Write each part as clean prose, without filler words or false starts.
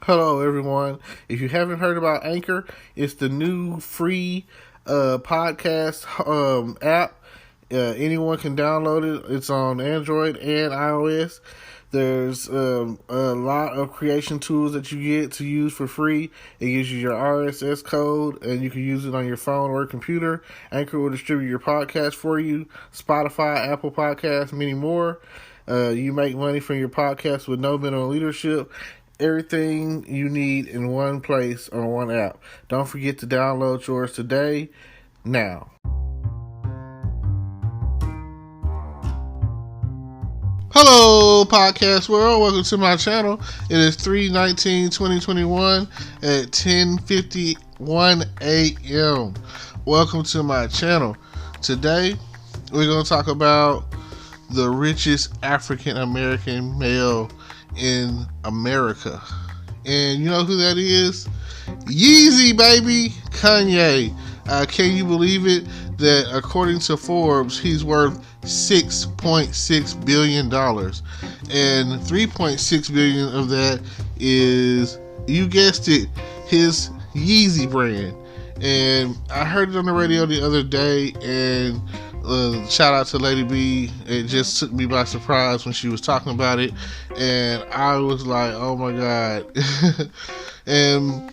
Hello, everyone. If you haven't heard about Anchor, it's the new free podcast app. Anyone can download it. It's on Android and iOS. There's a lot of creation tools that you get to use for free. It gives you your RSS code, and you can use it on your phone or computer. Anchor will distribute your podcast for you. Spotify, Apple Podcasts, many more. You make money from your podcast with no minimum leadership. Everything you need in one place on one app. Don't forget to download yours today, now. Hello, podcast world. Welcome to my channel. It is 3/19/2021 at 10:51 a.m. Welcome to my channel. Today, we're going to talk about the richest African American male in America. And you know who that is? Yeezy, baby. Kanye. Can you believe it that according to Forbes, he's worth $6.6 billion, and $3.6 billion of that is, you guessed it, his Yeezy brand. And I heard it on the radio the other day, and shout out to Lady B. It just took me by surprise when she was talking about it, and I was like, oh my god. And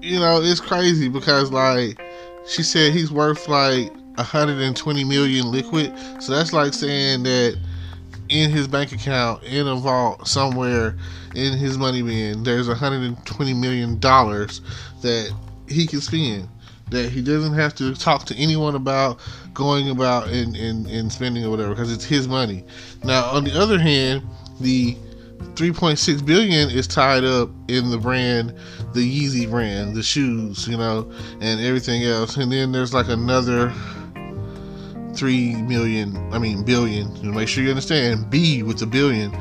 you know, it's crazy because, like, she said he's worth like 120 million liquid. So that's like saying that in his bank account, in a vault somewhere in his money bin, there's $120 million that he can spend, that he doesn't have to talk to anyone about going about and spending or whatever, because it's his money. Now, on the other hand, the $3.6 billion is tied up in the brand, the Yeezy brand, the shoes, you know, and everything else. And then there's like another billion, you know, make sure you understand, B with the billion,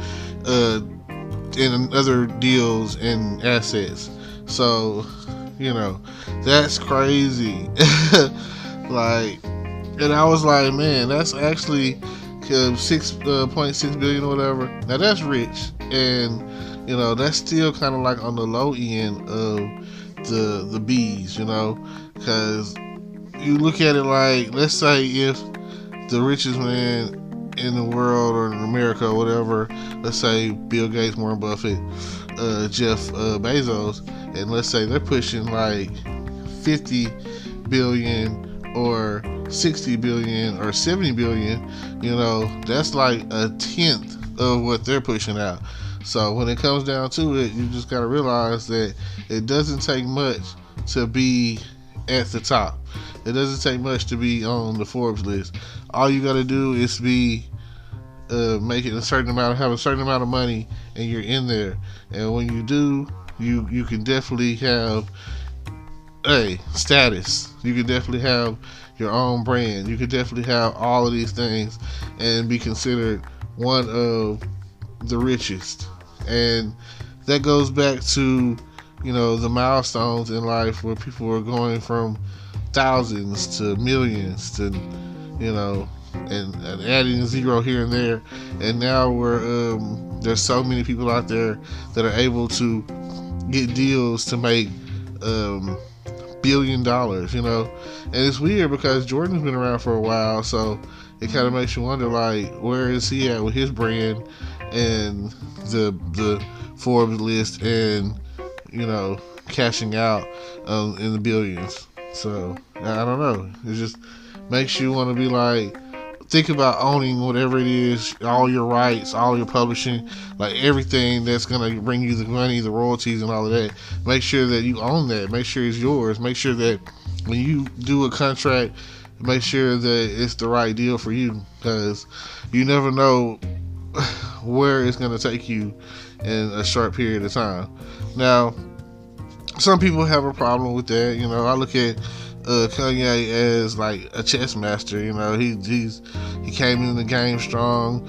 and other deals and assets. So, you know, that's crazy. Like, and I was like, man, that's actually $6.6 billion or whatever. Now that's rich, and you know, that's still kind of like on the low end of the B's, you know, because you look at it like, let's say if the richest man in the world or in America or whatever, let's say Bill Gates, Warren Buffett, Jeff Bezos, and let's say they're pushing like 50 billion or 60 billion or 70 billion, you know, that's like a tenth of what they're pushing out. So when it comes down to it, you just got to realize that it doesn't take much to be at the top. It doesn't take much to be on the Forbes list. All you got to do is be making have a certain amount of money, and you're in there. And when you do, you can definitely have status. You can definitely have your own brand. You can definitely have all of these things and be considered one of the richest. And that goes back to, you know, the milestones in life where people are going from thousands to millions to, you know, and adding a zero here and there. And now there's so many people out there that are able to get deals to make $1 billion, you know. And it's weird because Jordan's been around for a while, so it kind of makes you wonder, like, where is he at with his brand and the Forbes list, and, you know, cashing out in the billions. So I don't know, it just makes you want to be like, think about owning whatever it is, all your rights, all your publishing, like everything that's going to bring you the money, the royalties and all of that. Make sure that you own that. Make sure it's yours. Make sure that when you do a contract, make sure that it's the right deal for you, because you never know where it's going to take you in a short period of time. Now, some people have a problem with that. You know, I look at Kanye as like a chess master. You know, he came in the game strong,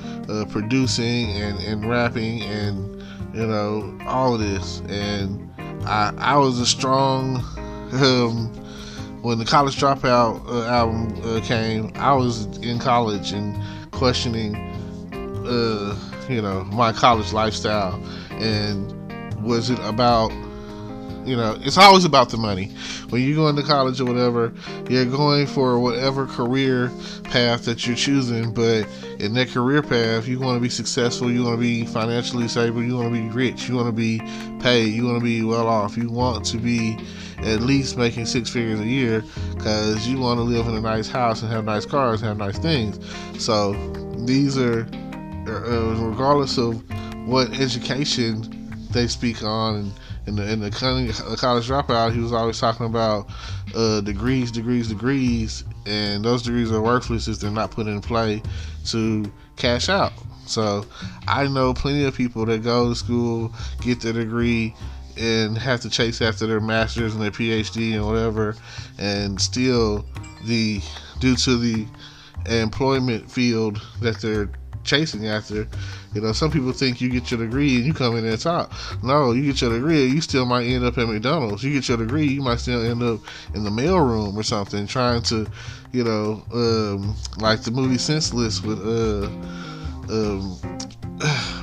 producing and rapping, and, you know, all of this. And I was a strong when the College Dropout album came. I was in college and questioning you know, my college lifestyle, and was it about it's always about the money. When you go into college or whatever, you're going for whatever career path that you're choosing, but in that career path, you want to be successful, you want to be financially stable, you want to be rich, you want to be paid, you want to be well off, you want to be at least making 6 figures a year, because you want to live in a nice house and have nice cars and have nice things. So these are, regardless of what education they speak on, and in the college dropout, he was always talking about degrees, and those degrees are worthless if they're not put in play to cash out. So I know plenty of people that go to school, get their degree, and have to chase after their master's and their PhD and whatever, and still, due to the employment field that they're chasing after, some people think you get your degree and you come in at top. No, you get your degree, you still might end up at McDonald's. You get your degree, you might still end up in the mailroom or something, trying to, like the movie Senseless with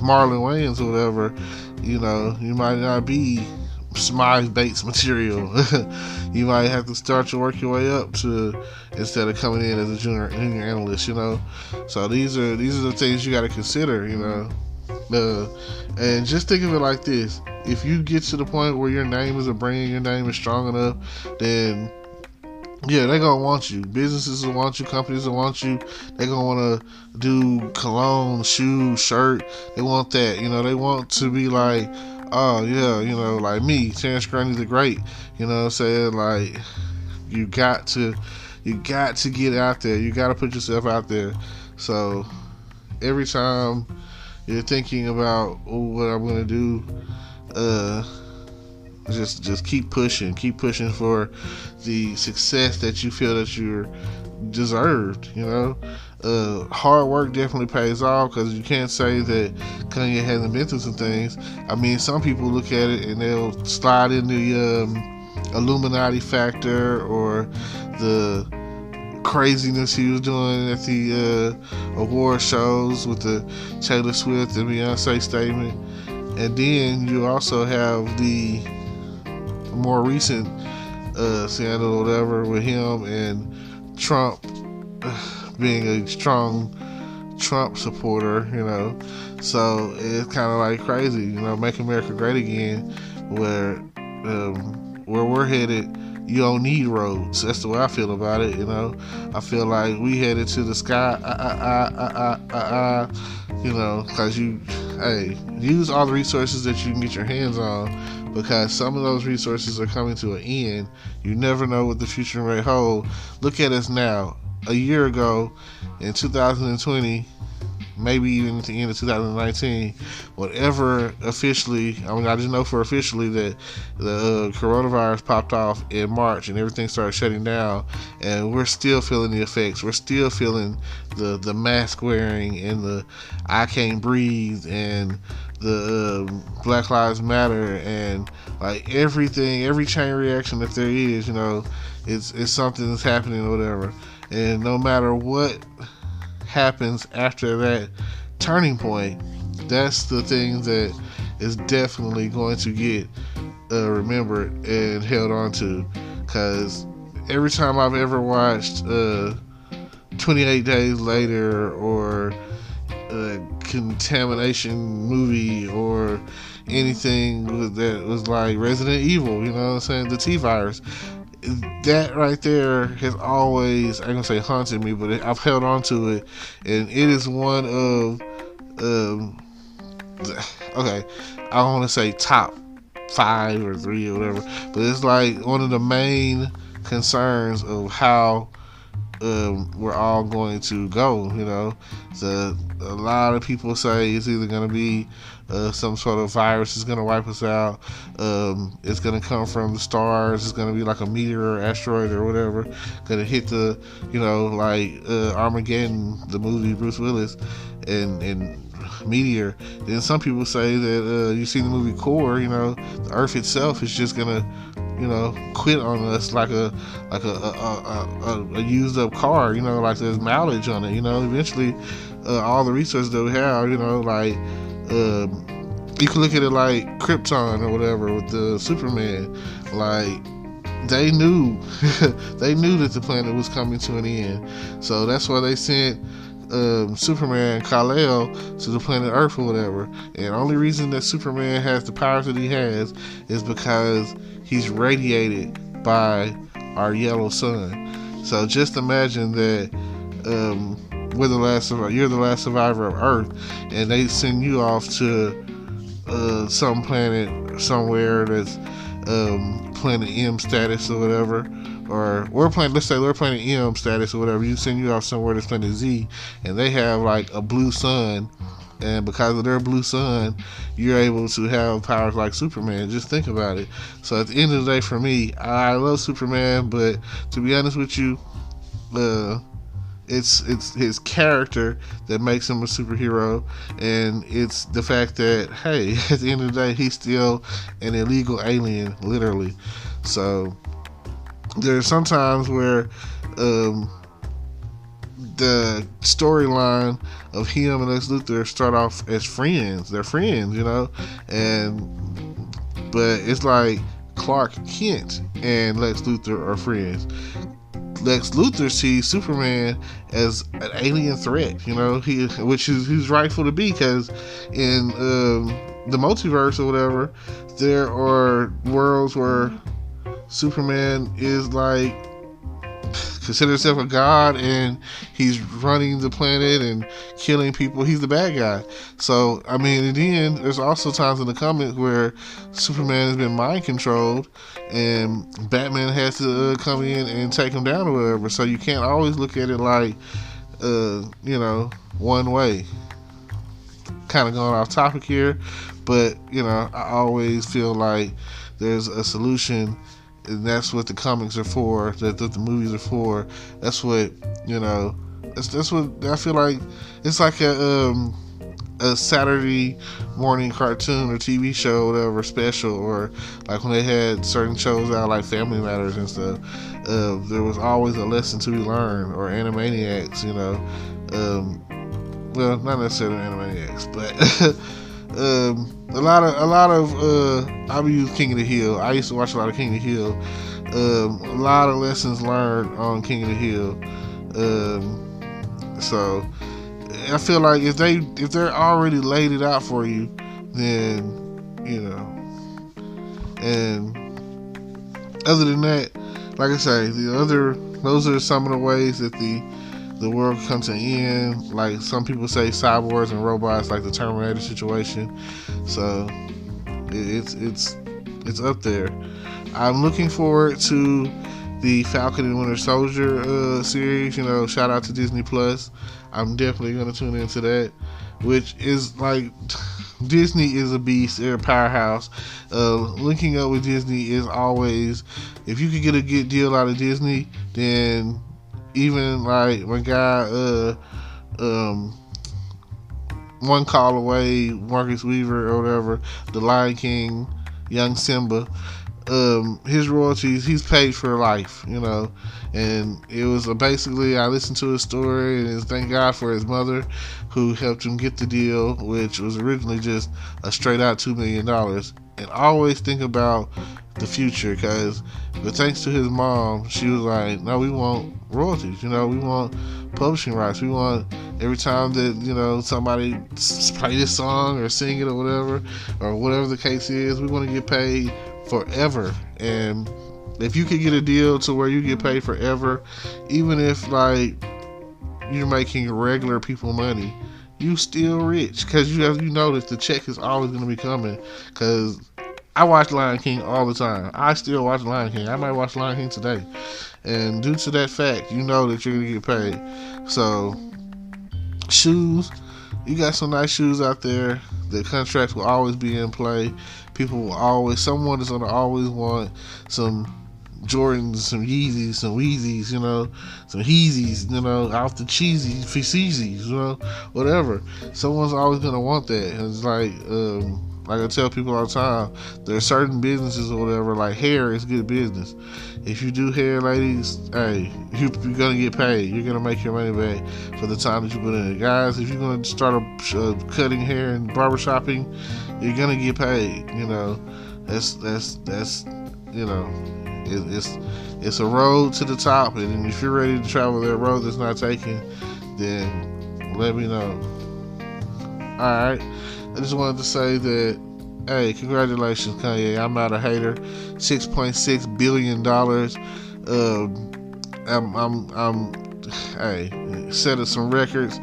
Marlon Wayans or whatever. You might not be Smythe Bates material. You might have to work your way up to, instead of coming in as a junior analyst. So these are the things you got to consider. And just think of it like this: if you get to the point where your name is a brand, your name is strong enough, then yeah, they're gonna want you. Businesses will want you. Companies will want you. They're gonna want to do cologne, shoes, shirt. They want that. They want to be like, oh yeah, like me, Terrence Gurney the Great. You know what I'm saying? Like, you got to get out there. You got to put yourself out there. So every time you're thinking about what I'm gonna do, just keep pushing for the success that you feel that you're deserved. Hard work definitely pays off, because you can't say that Kanye hasn't been through some things. I mean, some people look at it and they'll slide in the Illuminati factor or the craziness he was doing at the award shows with the Taylor Swift and Beyonce statement. And then you also have the more recent scandal or whatever with him and Trump being a strong Trump supporter, so it's kind of like crazy, make America great again, where we're headed, you don't need roads. That's the way I feel about it. I feel like we headed to the sky, because use all the resources that you can get your hands on, because some of those resources are coming to an end. You never know what the future may hold. Look at us now. A year ago, in 2020, maybe even at the end of 2019, whatever officially, I just know for officially that the coronavirus popped off in March and everything started shutting down, and we're still feeling the effects. We're still feeling the mask wearing and the I can't breathe and the Black Lives Matter, and like everything, every chain reaction that there is, it's something that's happening or whatever. And no matter what happens after that turning point, that's the thing that is definitely going to get remembered and held on to. Because every time I've ever watched 28 Days Later or a contamination movie or anything that was like Resident Evil, the T-virus, that right there has always, I ain't gonna say haunted me, but I've held on to it, and it is one of, okay, I don't want to say top 5 or 3 or whatever, but it's like one of the main concerns of how we're all going to go. A lot of people say it's either going to be some sort of virus is going to wipe us out. It's going to come from the stars. It's going to be like a meteor or asteroid or whatever, going to hit the, like Armageddon, the movie, Bruce Willis, and meteor. Then some people say that you've seen the movie Core, the Earth itself is just going to, quit on us like a used up car, like there's mileage on it, eventually all the resources that we have, like You can look at it like Krypton or whatever with the Superman. Like, they knew they knew that the planet was coming to an end, so that's why they sent Superman Kal-El to the planet Earth or whatever. And the only reason that Superman has the powers that he has is because he's radiated by our yellow sun. So just imagine that you're the last survivor of Earth, and they send you off to some planet somewhere that's planet M status or whatever, or let's say we're planet M status or whatever. You send you off somewhere that's planet Z, and they have like a blue sun, and because of their blue sun, you're able to have powers like Superman. Just think about it. So at the end of the day, for me, I love Superman, but to be honest with you, it's his character that makes him a superhero, and it's the fact that, hey, at the end of the day, he's still an illegal alien, literally. So there's sometimes where the storyline of him and Lex Luthor start off as friends. They're friends, but it's like Clark Kent and Lex Luthor are friends. Lex Luthor sees Superman as an alien threat, which is he's rightful to be, because in the multiverse or whatever, there are worlds where Superman is like consider himself a god, and he's running the planet and killing people. He's the bad guy. So, I mean, in the end, there's also times in the comics where Superman has been mind controlled, and Batman has to come in and take him down or whatever. So you can't always look at it like, one way. Kind of going off topic here, but, I always feel like there's a solution. And that's what the comics are for. That's what the movies are for. That's what That's what I feel like. It's like a Saturday morning cartoon or TV show, or whatever, special, or like when they had certain shows out like Family Matters and stuff. There was always a lesson to be learned, or Animaniacs. Well, not necessarily Animaniacs, but. A lot of I would use King of the Hill. I used to watch a lot of King of the Hill. A lot of lessons learned on King of the Hill. So I feel like if they're already laid it out for you, then and other than that, like I say, those are some of the ways that the world comes to an end. Like some people say, cyborgs and robots, like the Terminator situation. So it's up there. I'm looking forward to the Falcon and Winter Soldier series. Shout out to Disney Plus. I'm definitely going to tune into that, which is like, Disney is a beast. They're a powerhouse. Linking up with Disney is always, if you could get a good deal out of Disney, then even like my guy, One Call Away, Marcus Weaver or whatever, The Lion King, Young Simba, his royalties, he's paid for life, and it was basically, I listened to his story, and thank God for his mother who helped him get the deal, which was originally just a straight out $2 million. And always think about the future, but thanks to his mom, she was like, no, we want royalties, we want publishing rights, we want every time that somebody play this song or sing it or whatever the case is, we want to get paid forever. And if you could get a deal to where you get paid forever, even if like you're making regular people money, you still rich, because you know that the check is always going to be coming. Because I watch Lion King all the time. I still watch Lion King. I might watch Lion King today. And due to that fact, you know that you're going to get paid. So, shoes. You got some nice shoes out there. The contracts will always be in play. Someone is going to always want some Jordans, some Yeezys, some Weezys, some Heezys, off the cheesy Yeezys, whatever. Someone's always going to want that. And it's like I tell people all the time, there are certain businesses or whatever, like hair is good business. If you do hair, ladies, hey, you're going to get paid. You're going to make your money back for the time that you put in it. Guys, if you're going to start cutting hair and barbershopping, you're gonna get paid. That's it's a road to the top, and if you're ready to travel that road that's not taken, then let me know. Alright, I just wanted to say that, hey, congratulations, Kanye. I'm not a hater. $6.6 billion. Hey, set up some records.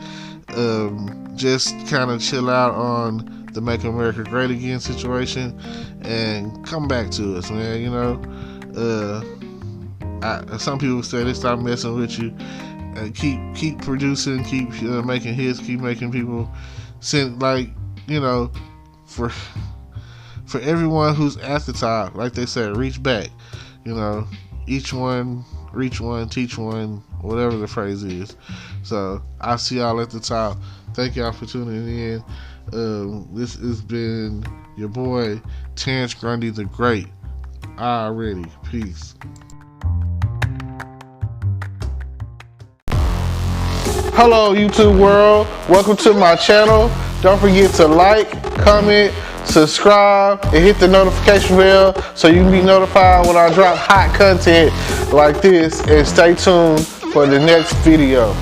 Just kind of chill out on the Make America Great Again situation and come back to us, man. Some people say they stop messing with you. Keep producing, keep making hits, keep making people send, for everyone who's at the top, like they said, reach back. Each one, reach one, teach one, whatever the phrase is. So I'll see y'all at the top. Thank y'all for tuning in. This has been your boy Terrence Grundy the Great. Already. Peace. Hello, YouTube world. Welcome to my channel. Don't forget to like, comment, subscribe, and hit the notification bell so you can be notified when I drop hot content like this. And stay tuned for the next video.